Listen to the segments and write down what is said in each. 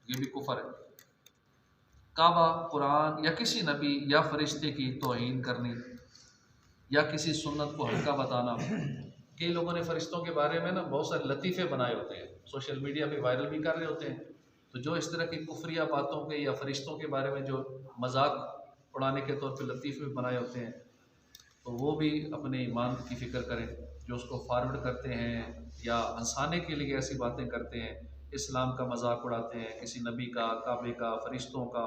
ये भी कुफर है। काबा, कुरान या किसी नबी या फरिश्ते की तौहीन करनी या किसी सुन्नत को हल्का बताना। कई लोगों ने फरिश्तों के बारे में ना बहुत सारे लतीफ़े बनाए होते हैं, सोशल मीडिया पे वायरल भी कर रहे होते हैं। तो जो इस तरह की कुफरिया बातों के या फरिश्तों के बारे में जो मजाक उड़ाने के तौर पे लतीफ़े बनाए होते हैं, तो वो भी अपने ईमान की फ़िक्र करें। जो उसको फॉरवर्ड करते हैं या हंसाने के लिए ऐसी बातें करते हैं, इस्लाम का मजाक उड़ाते हैं, किसी नबी का, काबे का, फरिश्तों का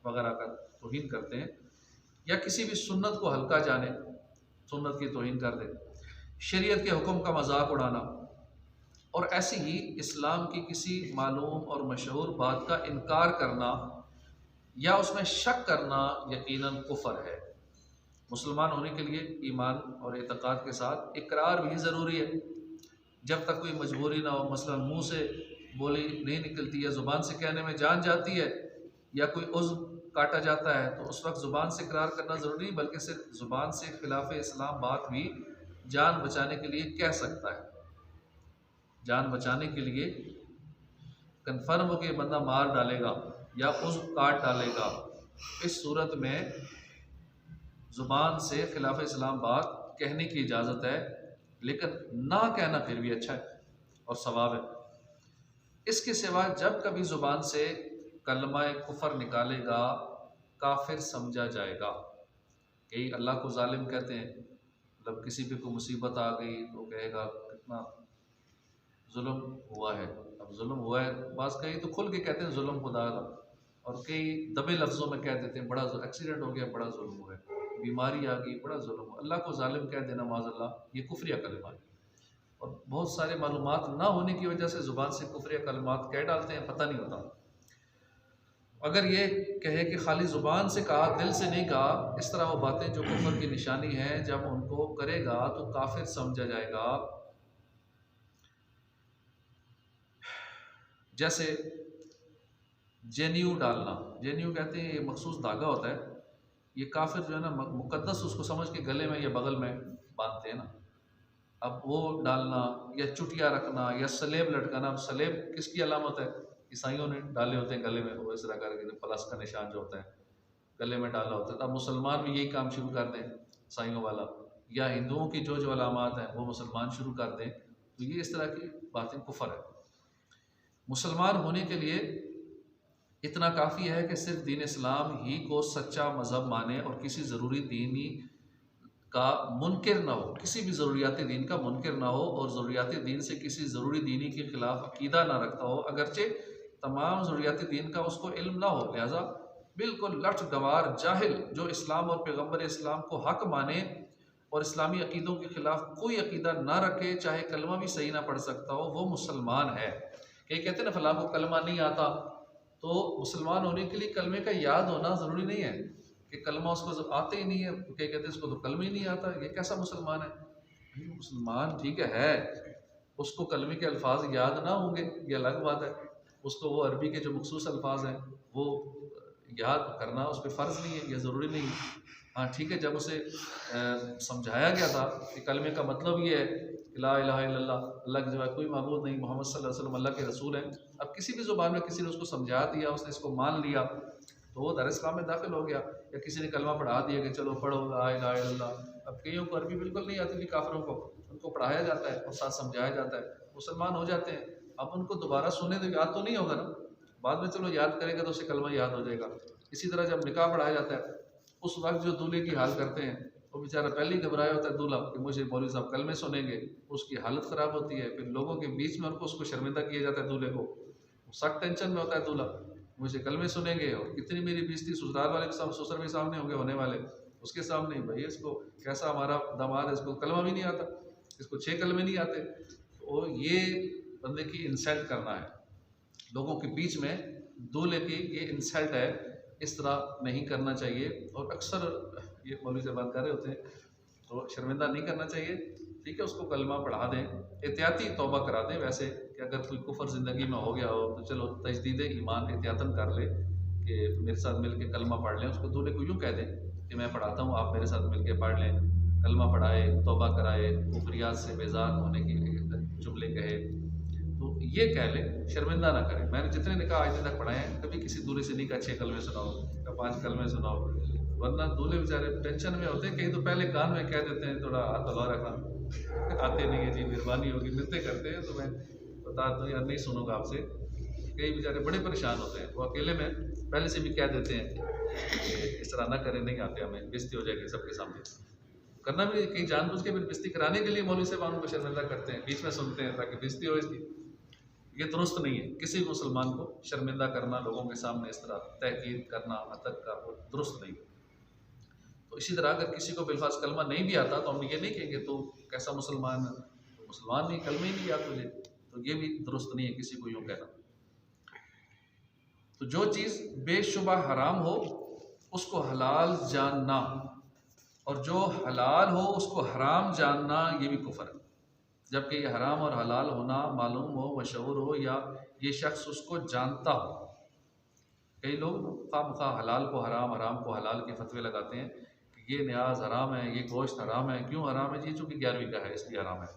वगैरह का तौहीन करते हैं, या किसी भी सुन्नत को हल्का जाने, सुन्नत की तौहीन कर दे, शरीयत के हुक्म का मजाक उड़ाना, और ऐसे ही इस्लाम की किसी मालूम और मशहूर बात का इनकार करना या उसमें शक करना यकीनन कुफर है। मुसलमान होने के लिए ईमान और एतक़ाद के साथ इकरार भी ज़रूरी है। जब तक कोई मजबूरी ना हो, मसलन मुंह से बोली नहीं निकलती है, ज़ुबान से कहने में जान जाती है, या कोई उज़्व काटा जाता है, तो उस वक्त ज़ुबान से इकरार करना ज़रूरी नहीं, बल्कि सिर्फ ज़ुबान से खिलाफ इस्लाम बात भी जान बचाने के लिए कह सकता है। जान बचाने के लिए कन्फर्म हो कि बंदा मार डालेगा या उज़्व काट डालेगा, इस सूरत में ज़ुबान से खिलाफ इस्लाम बात कहने की इजाज़त है, लेकिन ना कहना फिर भी अच्छा है और सवाब है। इसके सिवा जब कभी ज़ुबान से कलमा कुफर निकालेगा, काफिर समझा जाएगा। कई अल्लाह को जालिम कहते हैं, मतलब किसी पे कोई मुसीबत आ गई तो कहेगा कितना जुल्म हुआ है। अब जुल्म हुआ है, बास कई तो खुल के कहते हैं जुल्म खुदा का, और कई दबे लफ्ज़ों में कह देते हैं बड़ा एक्सीडेंट हो गया, बड़ा जुल्म हुआ है, बीमारी आ गई, बड़ा जुल्म हुआ। अल्लाह को जालिम कह देना माज़अल्लाह, ये कुफ्रिया कलमा है। और बहुत सारे मालूमात ना होने की वजह से ज़ुबान से कुफ्रिया कलमात कह डालते हैं, पता नहीं होता। अगर ये कहे कि खाली ज़ुबान से कहा, दिल से नहीं कहा, इस तरह वो बातें जो कुफर की निशानी है, जब उनको करेगा तो काफिर समझा जाएगा। जैसे जेन्यू डालना, जेन्यू कहते हैं ये मखसूस धागा होता है, ये काफिर जो है ना मुकद्दस उसको समझ के गले में या बगल में बांधते हैं ना। अब वो डालना या चुटिया रखना या सलेब लटकाना। अब सलेब किसकी अलामत है? ईसाइयों ने डाले होते हैं गले में, वो इस तरह करके प्लस का निशान जो होता है गले में डाला होता है। तो अब मुसलमान भी यही काम शुरू कर दें ईसाइयों वाला, या हिंदुओं की जो जो अलामात हैं वो मुसलमान शुरू कर दें, तो ये इस तरह की बातें कुफर है। मुसलमान होने के लिए इतना काफ़ी है कि सिर्फ दीन इस्लाम ही को सच्चा मज़हब माने और किसी ज़रूरी दीनी का मुनकिर ना हो, किसी भी ज़रूरियात दीन का मुनकिर ना हो, और ज़रूरियात दीन से किसी ज़रूरी दीनी के ख़िलाफ़ अक़ीदा ना रखता हो, अगरचे तमाम ज़रूरियात दीन का उसको इल्म ना हो। लिहाजा बिल्कुल लठ गवार जाहिल जो इस्लाम और पैगम्बर इस्लाम को हक़ माने और इस्लामी अक़ीदों के ख़िलाफ़ कोई अक़ीदा ना रखे, चाहे कलमा भी सही ना पढ़ सकता हो, वो मुसलमान है। कई कहते हैं ना फ़लाँ को कलमा नहीं आता, तो मुसलमान होने के लिए कलमे का याद होना ज़रूरी नहीं है कि कलमा उसको आते ही नहीं है। कई कहते हैं इसको तो कलमा ही नहीं आता, ये कैसा मुसलमान है? मुसलमान ठीक है, उसको कलमे के अल्फाज याद ना होंगे ये अलग बात है, उसको वो अरबी के जो मखसूस अल्फाज हैं वो याद करना उस पर फ़र्ज़ नहीं है, यह ज़रूरी नहीं है। हाँ ठीक है, जब उसे समझाया गया था कि कलमे का मतलब ये है कि ला इलाहा इल्लल्लाह, अल्लाह के सिवा कोई माबूद नहीं, मोहम्मद सल्लल्लाहु अलैहि वसल्लम अल्लाह के रसूल हैं। अब किसी भी ज़ुबान में किसी ने उसको समझा दिया, उसने इसको मान लिया, तो वो दर इस्लाम में दाखिल हो गया। या किसी ने कलमा पढ़ा दिया कि चलो पढ़ो ला इलाहा इल्लल्लाह। अब कईयों को अरबी बिल्कुल नहीं आती थी, काफिरों को, उनको पढ़ाया जाता है और साथ समझाया जाता है, मुसलमान हो जाते हैं। अब उनको दोबारा सुने तो याद तो नहीं होगा ना, बाद में चलो याद करेगा तो उसे कलमा याद हो जाएगा। इसी तरह जब निकाह पढ़ाया जाता है, उस वक्त जो दूल्हे की हाल करते हैं, वो बेचारा पहले ही घबराया होता है दूल्हा कि मुझे मौलवी साहब कलमे सुनेंगे, उसकी हालत ख़राब होती है। फिर लोगों के बीच में उसको शर्मिंदा किया जाता है दूल्हे को, सख्त टेंशन में होता है दूल्हा, मुझे कलमे सुनेंगे और कितनी मेरी बेइज्जती ससुराल वाले के सामने, ससुर के सामने होंगे, होने वाले उसके सामने, भाई इसको कैसा हमारा दामाद है, इसको कलमा भी नहीं आता, इसको 6 कलमे नहीं आते। तो ये बंदे की इंसल्ट करना है लोगों के बीच में, दूल्हे की ये इंसल्ट है, इस तरह नहीं करना चाहिए। और अक्सर ये मौलवी से बात कर रहे होते हैं तो शर्मिंदा नहीं करना चाहिए, ठीक है, उसको कलमा पढ़ा दें, एहतियाती तौबा करा दें। वैसे कि अगर कोई कुफर ज़िंदगी में हो गया हो तो चलो तजदीद ईमान एहतियातन कर ले कि मेरे साथ मिल के कलमा पढ़ लें। उसको दूल्हे को यूँ कह दें कि मैं पढ़ाता हूँ, आप मेरे साथ मिल के पढ़ लें, कलमा पढ़ाए, तौबा कराए, कुफरियात से बेजार होने के जुमले कहे, तो ये कह ले, शर्मिंदा ना करें। मैंने जितने निकाह आज तक पढ़ाए हैं, कभी किसी दूल्हे से नहीं कहा 6 कलमे सुनाओ या 5 कलमे सुनाओ, वरना दूल्हे बेचारे टेंशन में होते हैं। कहीं तो पहले कान में कह देते हैं थोड़ा हाथ हलवा रखना, आते नहीं है जी, मेहरबानी होगी, मिलते करते हैं तो मैं बता दूँ यार नहीं सुनूंगा आपसे। कई बेचारे बड़े परेशान होते हैं, वो अकेले में पहले से भी कह देते हैं कि इस तरह ना करें, नहीं आते, हमें बेइज्जती हो जाएगी सबके सामने। करना भी कहीं जानबूझ के फिर बेइज्जती कराने के लिए मौलवी साहब उनको शर्मिंदा करते हैं, बीच में सुनते हैं ताकि बेइज्जती हो इसकी। ये दुरुस्त नहीं है, किसी भी मुसलमान को शर्मिंदा करना, लोगों के सामने इस तरह तहकीर करना, अतक का, वो दुरुस्त नहीं है। तो इसी तरह अगर किसी को बिलफाज कलमा नहीं भी आता तो हम ये नहीं कहेंगे तो कैसा मुसलमान, तो मुसलमान नहीं, कलमे ही नहीं याद तुझे, तो ये भी दुरुस्त नहीं है किसी को यूँ कहना। तो जो चीज़ बेशुबा हराम हो उसको हलाल जानना, और जो हलाल हो उसको हराम जानना, ये भी कुफर है। जबकि ये हराम और हलाल होना मालूम हो, मशहूर हो, या ये शख्स उसको जानता हो। कई लोग खामखा हलाल को हराम, हराम को हलाल के फतवे लगाते हैं कि ये न्याज हराम है, ये गोश्त हराम है। क्यों हराम है जी? चूँकि 11वीं का है इसलिए हराम है,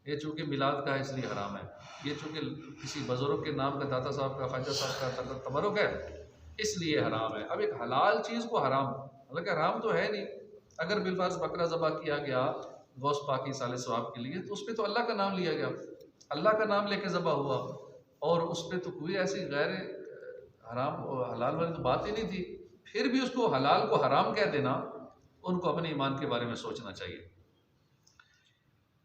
ये चूँकि मिलाद का है इसलिए हराम है, ये चूँकि किसी बुजुर्ग के नाम का, दाता साहब का, ख्वाजा साहब का तबरुक है इसलिए हराम है। अब एक हलाल चीज़ को हराम, हालांकि हराम तो है नहीं। अगर बिलफर्ज बकरा ज़बह किया गया गोश्त पाकी साले सवाब के लिए, तो उस पर तो अल्लाह का नाम लिया गया, अल्लाह का नाम लेके ज़बह हुआ, और उस पर तो कोई ऐसी गैर हराम और हलाल वाली तो बात ही नहीं थी। फिर भी उसको हलाल को हराम कह देना, उनको अपने ईमान के बारे में सोचना चाहिए।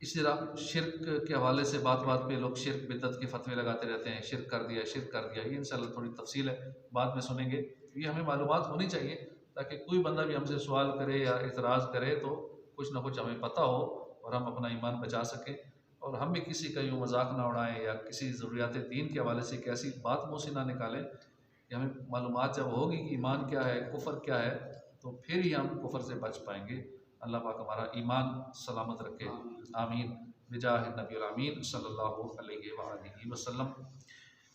इसी तरह शिरक के हवाले से बात बात पे लोग शिरक बिदअत के फतवे लगाते रहते हैं, शिरक कर दिया, शिरक कर दिया। ये इंशाल्लाह थोड़ी तफसील है, बाद में सुनेंगे। ये हमें मालूमात होनी चाहिए ताकि कोई बंदा भी हमसे सवाल करे या इतराज़ करे तो कुछ ना कुछ हमें पता हो और हम अपना ईमान बचा सकें, और हम भी किसी का यूँ मजाक ना उड़ाएँ या किसी ज़रूरियात दीन के हवाले से एक ऐसी बात मुँह से ना निकालें कि हमें मालूमात जब होगी कि ईमान क्या है, कुफ़र क्या है, तो फिर ही हम कुफ़र से बच पाएंगे। अल्लाह पाक हमारा ईमान सलामत रखे, आमीन, बिजाह नबी अमीन सल्लल्लाहु अलैहि वसल्लम।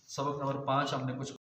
सबक नंबर 5 हमने कुछ